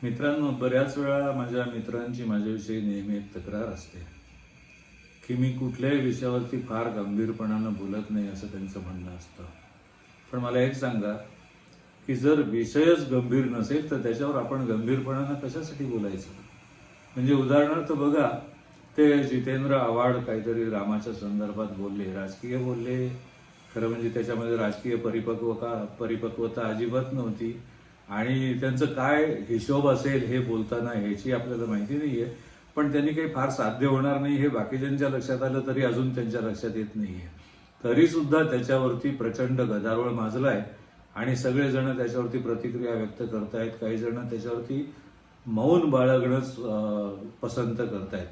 मित्रांनो, बऱ्याच वेळा माझ्या मित्रांची माझ्याविषयी नेहमी एक तक्रार असते की मी कुठल्याही विषयावरती फार गंभीरपणानं बोलत नाही, असं त्यांचं म्हणणं असतं. पण मला एक सांगा की जर विषयच गंभीर नसेल तर त्याच्यावर आपण गंभीरपणानं कशासाठी बोलायचं? म्हणजे उदाहरणार्थ बघा, ते जितेंद्र आव्हाड काहीतरी रामाच्या संदर्भात बोलले, राजकीय बोलले. खरं म्हणजे त्याच्यामध्ये राजकीय परिपक्वता अजिबात नव्हती आणि त्यांचं काय हिशोब असेल हे बोलताना ह्याची आपल्याला माहिती नाहीये. पण त्यांनी काही फार साध्य होणार नाही हे बाकीच्यांच्या लक्षात आलं तरी अजून त्यांच्या लक्षात येत नाहीये. तरी सुद्धा त्याच्यावरती प्रचंड गदारोळ माजलाय आणि सगळेजण त्याच्यावरती प्रतिक्रिया व्यक्त करतायत. काही जण त्याच्यावरती मौन बाळगणंच पसंत करतायत.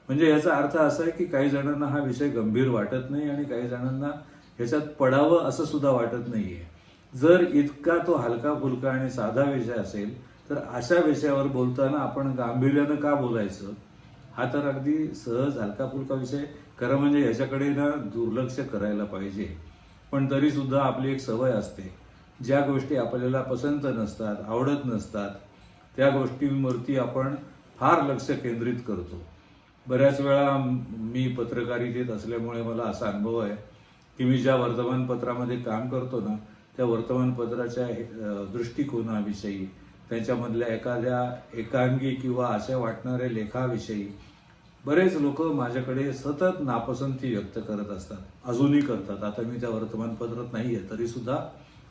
म्हणजे याचा अर्थ असा आहे की काही जणांना हा विषय गंभीर वाटत नाही आणि काही जणांना ह्याच्यात पडावं असं सुद्धा वाटत नाहीये. जर इतका तो हलका फुलका आणि साधा विषय असेल तर अशा विषयावर बोलताना आपण गांभीर्यानं का बोलायचं? हा तर अगदी सहज हलका फुलका विषय. खरं म्हणजे ह्याच्याकडे ना दुर्लक्ष करायला पाहिजे. पण तरी सुद्धा आपली एक सवय असते, ज्या गोष्टी आपल्याला पसंत नसतात, आवडत नसतात, त्या गोष्टींवरती आपण फार लक्ष केंद्रित करतो. बऱ्याच वेळा मी पत्रकारितेत असल्यामुळे मला असा अनुभव आहे की मी ज्या वर्तमानपत्रामध्ये काम करतो ना, त्या वर्तमानपत्राच्या दृष्टिकोनाविषयी, त्याच्यामधल्या एखाद्या एकांगी किंवा अशा वाटणाऱ्या लेखाविषयी बरेच लोक माझ्याकडे सतत नापसंती व्यक्त करत असतात. अजूनही करतात. आता मी त्या वर्तमानपत्रात नाहीये तरी सुद्धा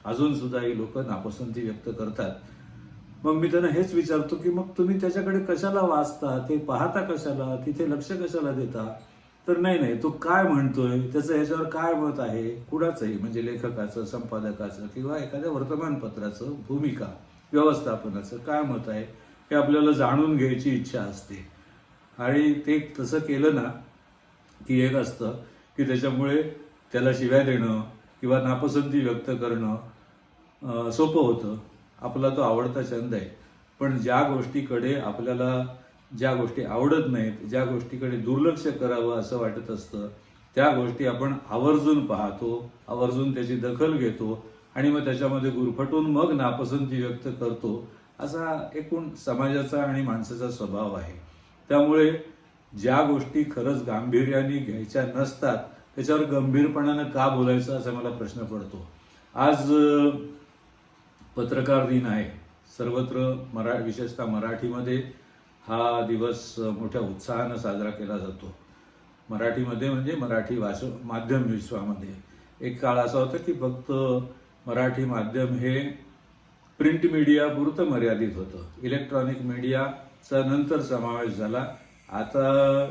अजून सुद्धा ही लोक नापसंती व्यक्त करतात. मग मी त्यांना हेच विचारतो की मग तुम्ही त्याच्याकडे कशाला वाचता, ते पाहता कशाला, तिथे लक्ष कशाला देता? तर नाही, तो काय म्हणतोय, त्याचं ह्याच्यावर काय मत आहे, कुणाचंही म्हणजे लेखकाचं, संपादकाचं किंवा एखाद्या वर्तमानपत्राचं भूमिका व्यवस्थापनाचं काय मत आहे हे आपल्याला जाणून घ्यायची इच्छा असते. आणि ते तसं केलं ना की एक असतं की त्याच्यामुळे त्याला शिव्या देणं किंवा नापसंती व्यक्त करणं सोपं होतं. आपला तो आवडता छंद आहे. पण ज्या गोष्टीकडे आपल्याला, ज्या गोष्टी आवडत नाहीत, ज्या गोष्टीकडे दुर्लक्ष करावं असं वाटत असतं, त्या गोष्टी आपण आवर्जून पाहतो, आवर्जून त्याची दखल घेतो आणि मग त्याच्यामध्ये गुरफटून मग नापसंती व्यक्त करतो. असा एकूण समाजाचा आणि माणसाचा स्वभाव आहे. त्यामुळे ज्या गोष्टी खरंच गांभीर्याने घ्यायच्या नसतात त्याच्यावर गंभीरपणानं का बोलायचं असा मला प्रश्न पडतो. आज पत्रकार दिन आहे. सर्वत्र विशेषतः मराठीमध्ये हा दिवस मोठ्या उत्साहानं साजरा केला जातो. मराठीमध्ये म्हणजे मराठी माध्यम विश्वामध्ये एक काळ असा होता की फक्त मराठी माध्यम हे प्रिंट मीडिया पुरतं मर्यादित होतं. इलेक्ट्रॉनिक मीडियाचा नंतर समावेश झाला. आता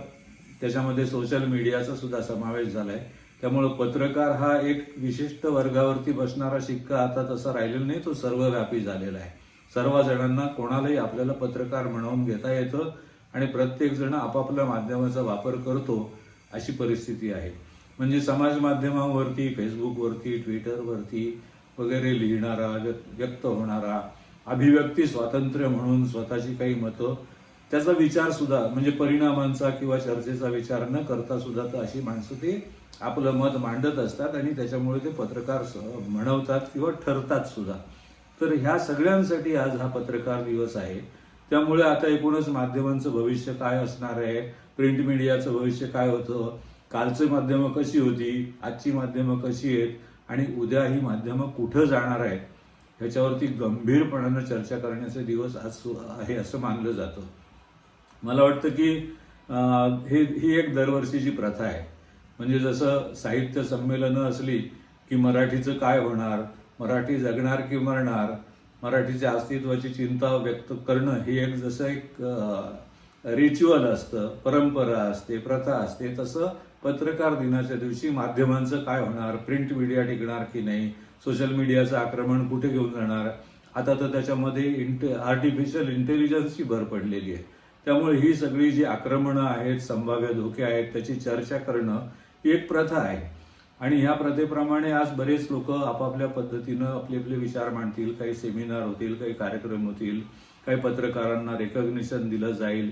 त्याच्यामध्ये सोशल मीडियाचा सुद्धा समावेश झालाय. त्यामुळं पत्रकार हा एक विशिष्ट वर्गावरती बसणारा शिक्का आता तसा राहिलेला नाही, तो सर्वव्यापी झालेला आहे. सर्व जणांना, कोणालाही आपल्याला पत्रकार म्हणून घेता येतं आणि प्रत्येक जण आपापल्या माध्यमाचा वापर करतो अशी परिस्थिती आहे. म्हणजे समाज माध्यमांवरती, फेसबुकवरती, ट्विटरवरती वगैरे लिहिणारा, व्यक्त होणारा, अभिव्यक्ती स्वातंत्र्य म्हणून स्वतःची काही मतं, त्याचा विचार सुद्धा म्हणजे परिणामांचा किंवा चर्चेचा विचार न करता सुद्धा तर अशी माणसं ते आपलं मत मांडत असतात आणि त्याच्यामुळे ते पत्रकार म्हणवतात किंवा ठरतात सुद्धा. तर ह्या सगळ्यांसाठी आज हा पत्रकार दिवस आहे. त्यामुळे आता एकूणच माध्यमांचं भविष्य काय असणार आहे, प्रिंट मीडियाचं भविष्य काय होतं, कालची माध्यमं कशी होती, आजची माध्यमं कशी आहेत आणि उद्या ही माध्यमं कुठं जाणार आहेत, ह्याच्यावरती गंभीरपणानं चर्चा करण्याचा दिवस आज आहे असं मानलं जातं. मला वाटतं की ही एक दरवर्षीची प्रथा आहे. म्हणजे जसं साहित्य संमेलनं असली की मराठीचं काय होणार, मराठी जगणार की मरणार, मराठीच्या अस्तित्वाची चिंता व्यक्त करणं ही एक जसं एक रिच्युअल असतं, परंपरा असते, प्रथा असते, तसं पत्रकार दिनाच्या दिवशी माध्यमांचं काय होणार, प्रिंट मीडिया टिकणार की नाही, सोशल मीडियाचं आक्रमण कुठे घेऊन जाणार. आता तर त्याच्यामध्ये आर्टिफिशियल इंटेलिजन्सची भर पडलेली आहे. त्यामुळे ही सगळी जी आक्रमणं आहेत, संभाव्य धोके आहेत, त्याची चर्चा करणं ही एक प्रथा आहे. आणि ह्या प्रथेप्रमाणे आज बरेच लोक आपापल्या पद्धतीनं आपले आपले विचार मांडतील. काही सेमिनार होतील, काही कार्यक्रम होतील, काही पत्रकारांना रेकॉग्निशन दिलं जाईल,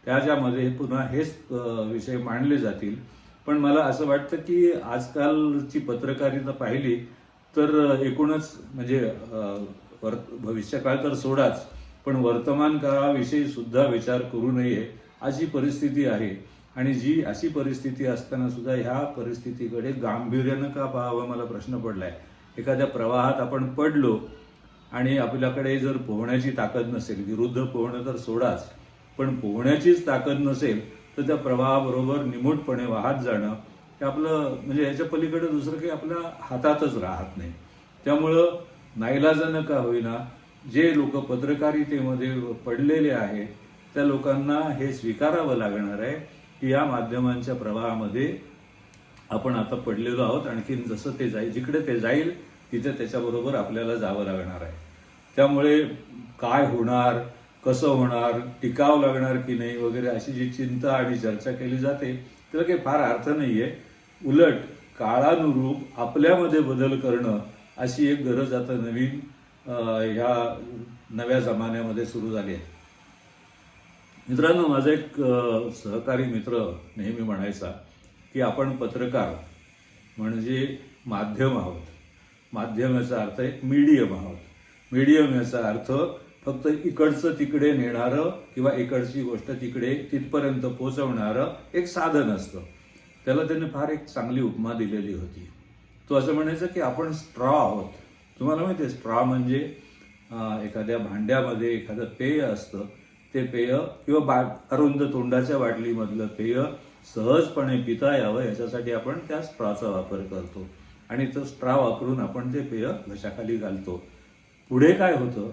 त्याच्यामध्ये पुन्हा हेच विषय मांडले जातील. पण मला असं वाटतं की आजकालची पत्रकारिता पाहिली तर एकूणच म्हणजे भविष्यकाळ तर सोडाच, पण वर्तमान काळाविषयी सुद्धा विचार करू नये अशी परिस्थिती आहे. आणि जी अशी परिस्थिती असताना सुद्धा ह्या परिस्थितीकडे गांभीर्यानं का पाहावं, मला प्रश्न पडलाय. एखाद्या प्रवाहात आपण पडलो आणि आपल्याकडे जर पोहण्याची ताकद नसेल, विरुद्ध पोहणं तर सोडाच, पण पोहण्याचीच ताकद नसेल तर त्या प्रवाहाबरोबर निमूटपणे वाहत जाणं हे आपलं म्हणजे याच्या पलीकडे दुसरं काही आपल्या हातातच राहत नाही. त्यामुळं नाईलाजानं का होईना जे लोक पत्रकारितेमध्ये पडलेले आहेत त्या लोकांना हे स्वीकारावं लागणार आहे की या माध्यमांच्या प्रवाहामध्ये आपण आता पडलेलो आहोत. आणखीन जसं ते जाईल, जिकडे ते जाईल तिथे त्याच्याबरोबर आपल्याला जावं लागणार आहे. त्यामुळे काय होणार, कसं होणार, टिकावं लागणार की नाही वगैरे अशी जी चिंता आणि चर्चा केली जाते त्याला काही फार अर्थ नाहीये. उलट काळानुरूप आपल्यामध्ये बदल करणं अशी एक गरज आता नवीन ह्या नव्या जमान्यामध्ये सुरू झाली आहे. मित्रांनो, माझा एक सहकारी मित्र नेहमी म्हणायचा की आपण पत्रकार म्हणजे माध्यम आहोत. माध्यम याचा अर्थ एक मीडियम आहोत. मीडियम याचा अर्थ फक्त इकडचं तिकडे नेणारं किंवा इकडची गोष्ट तिकडे तिथपर्यंत पोहोचवणारं एक साधन असतं. त्याला त्याने फार एक चांगली उपमा दिलेली होती. तो असं म्हणायचं की आपण स्ट्रॉ आहोत. तुम्हाला माहिती आहे स्ट्रॉ म्हणजे एखाद्या भांड्यामध्ये एखादं पेय असतं. ते पेय किंवा अरुंद तोंडाच्या बाटलीमधलं पेय सहजपणे पिता यावं याच्यासाठी आपण त्या स्ट्रॉचा वापर करतो आणि तो स्ट्रॉ वापरून आपण ते पेय घशाखाली घालतो. पुढे काय होतं,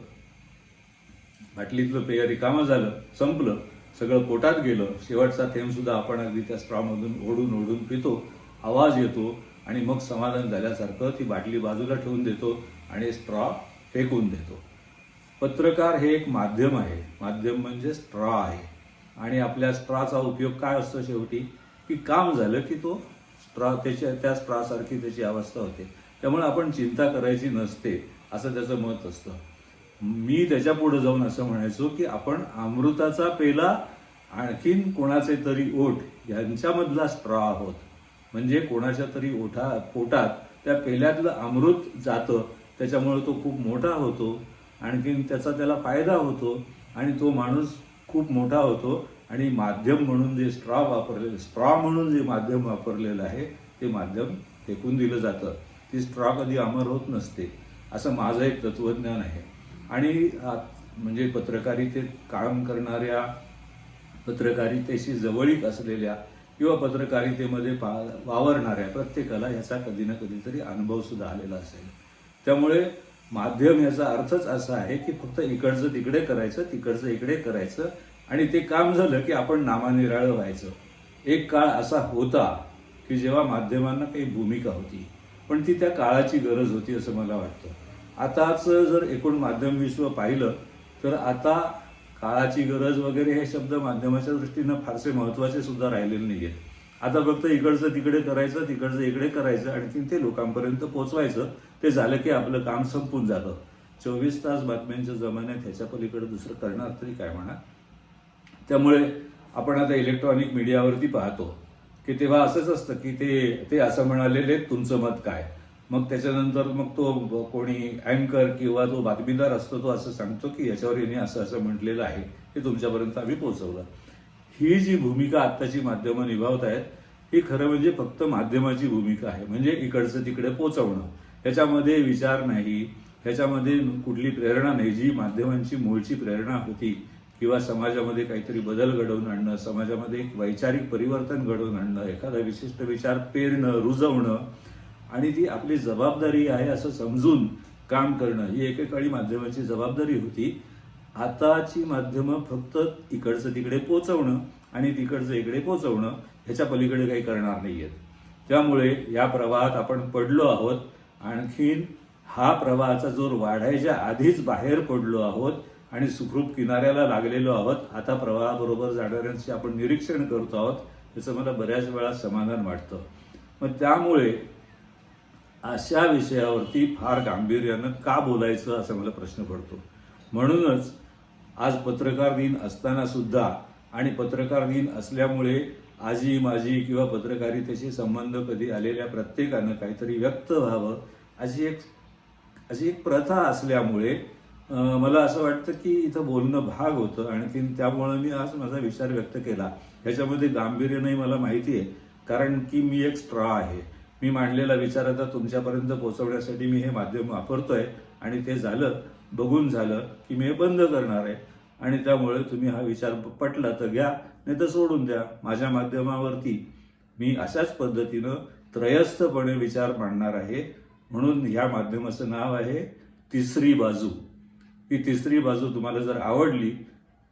बाटलीतलं पेय रिकामं झालं, संपलं, सगळं पोटात गेलं, शेवटचा थेंब सुद्धा आपण अगदी त्या स्ट्रॉमधून ओढून ओढून पितो, आवाज येतो आणि मग समाधान झाल्यासारखं ती बाटली बाजूला ठेवून देतो आणि स्ट्रॉ फेकून देतो. पत्रकार हे एक माध्यम आहे. माध्यम म्हणजे स्ट्रॉ आहे आणि आपल्या स्ट्रॉचा उपयोग काय असतो शेवटी, की काम झालं की तो स्ट्रॉ त्या स्ट्रॉसारखी त्याची अवस्था होते. त्यामुळे आपण चिंता करायची नसते असं त्याचं मत असतं. मी त्याच्या पुढे जाऊन असं म्हणायचो की आपण अमृताचा पेला आणखीन कोणाचे तरी ओठ यांच्यामधला स्ट्रॉ आहोत. म्हणजे कोणाच्या तरी पोटात त्या पेल्यातलं अमृत जातं, त्याच्यामुळे तो खूप मोठा होतो, आणखीन त्याला फायदा होतो आणि तो माणूस खूप मोठा होतो. आणि माध्यम म्हणून जे स्ट्रॉ म्हणून जे माध्यम वापरलेलं आहे ते माध्यम फेकून दिलं जातं. ती स्ट्रॉ कधी अमर होत नसते असं माझं एक तत्वज्ञान आहे. आणि म्हणजे पत्रकारितेत काम करणाऱ्या, पत्रकारितेशी जवळीक असलेल्या किंवा पत्रकारितेमध्ये वावरणाऱ्या प्रत्येकाला याचा कधी ना कधीतरी अनुभव सुद्धा आलेला असेल. त्यामुळे माध्यम याचा अर्थच असा आहे की फक्त इकडचं तिकडे करायचं, तिकडचं इकडे करायचं आणि ते काम झालं की आपण नामानिराळं व्हायचं. एक काळ असा होता की जेव्हा माध्यमांना काही भूमिका होती, पण ती त्या काळाची गरज होती असं मला वाटतं. आताच जर एकूण माध्यम विश्व पाहिलं तर आता काळाची गरज वगैरे हे शब्द माध्यमाच्या दृष्टीनं फारसे महत्त्वाचे सुद्धा राहिलेले नाही आहेत. आता फक्त इकडचं तिकडे करायचं, तिकडचं इकडे करायचं, आणखीन ते लोकांपर्यंत पोचवायचं. ते झालं की आपलं काम संपून जातं. 24 तास बातम्यांच्या जमान्यात ह्याच्या पलीकडे दुसरं करणार तरी काय म्हणा. त्यामुळे आपण आता इलेक्ट्रॉनिक मीडियावरती पाहतो की तेव्हा असंच असतं की ते असं म्हणालेले, तुमचं मत काय. मग त्याच्यानंतर मग तो कोणी अँकर किंवा तो बातमीदार असतो तो असं सांगतो की याच्यावर यांनी असं असं म्हटलेलं आहे, हे तुमच्यापर्यंत आम्ही पोहोचवलं. ही जी भूमिका आत्ताची माध्यमं निभावत आहेत ही खरं म्हणजे फक्त माध्यमाची भूमिका आहे. म्हणजे इकडचं तिकडे पोहोचवणं, ह्याच्यामध्ये विचार नाही, ह्याच्यामध्ये कुठली प्रेरणा नाही. जी माध्यमांची मूळची प्रेरणा होती किंवा समाजामध्ये काहीतरी बदल घडवून आणणं, समाजामध्ये एक वैचारिक परिवर्तन घडवून आणणं, एखादा विशिष्ट विचार पेरणं, रुजवणं आणि ती आपली जबाबदारी आहे असं समजून काम करणं, ही एकेकाळी माध्यमाची जबाबदारी होती. आताची माध्यमं फक्त इकडचं तिकडे पोहोचवणं आणि तिकडचं इकडे पोहोचवणं, ह्याच्या पलीकडे काही करणार नाहीयेत. त्यामुळे या प्रवाहात आपण पडलो आहोत. आणखीन हा प्रवाहाचा जोर वाढायच्या आधीच बाहेर पडलो आहोत आणि सुखरूप किनाऱ्याला लागलेलो आहोत. आता प्रवाहाबरोबर जाणाऱ्यांचे आपण निरीक्षण करतो आहोत, याचं मला बऱ्याच वेळा समाधान वाटतं. मग त्यामुळे अशा विषयावरती फार गांभीर्यानं का बोलायचं असा मला प्रश्न पडतो. म्हणूनच आज पत्रकार दिन असताना सुद्धा आणि पत्रकार दिन असल्यामुळे आजी माझी किंवा पत्रकारितेशी संबंध कधी आलेल्या प्रत्येकानं काहीतरी व्यक्त व्हावं अशी एक प्रथा असल्यामुळे मला असं वाटतं की इथं बोलणं भाग होतं, आणखीन त्यामुळं मी आज माझा विचार व्यक्त केला. ह्याच्यामध्ये गांभीर्य नाही मला माहिती आहे, कारण की मी एक स्ट्रॉ आहे. मी मांडलेला विचार आता तुमच्यापर्यंत पोहोचवण्यासाठी मी हे माध्यम वापरतोय, आणि ते झालं, बघून झालं की मी हे बंद करणार आहे. आणि त्यामुळे तुम्ही हा विचार पटला तर घ्या, नाही तर सोडून द्या. माझ्या माध्यमावरती मी अशाच पद्धतीनं त्रयस्थपणे विचार मांडणार आहे. म्हणून ह्या माध्यमाचं नाव आहे तिसरी बाजू. ही तिसरी बाजू तुम्हाला जर आवडली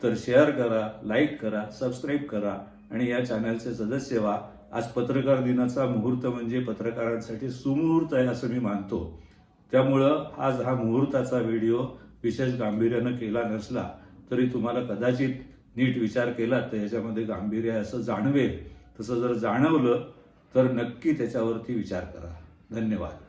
तर शेअर करा, लाईक करा, सबस्क्राईब करा आणि या चॅनलचे सदस्य व्हा. आज पत्रकार दिनाचा मुहूर्त म्हणजे पत्रकारांसाठी सुमुहूर्त आहे असं मी मानतो. त्यामुळं आज हा मुहूर्ताचा व्हिडिओ विशेष गांभीर्यानं केला नसला तरी तुम्हाला कदाचित नीट विचार केला तर याच्यामध्ये गांभीर्य आहे असं जाणवेल. तसं जर जाणवलं तर नक्की त्याच्यावरती विचार करा. धन्यवाद.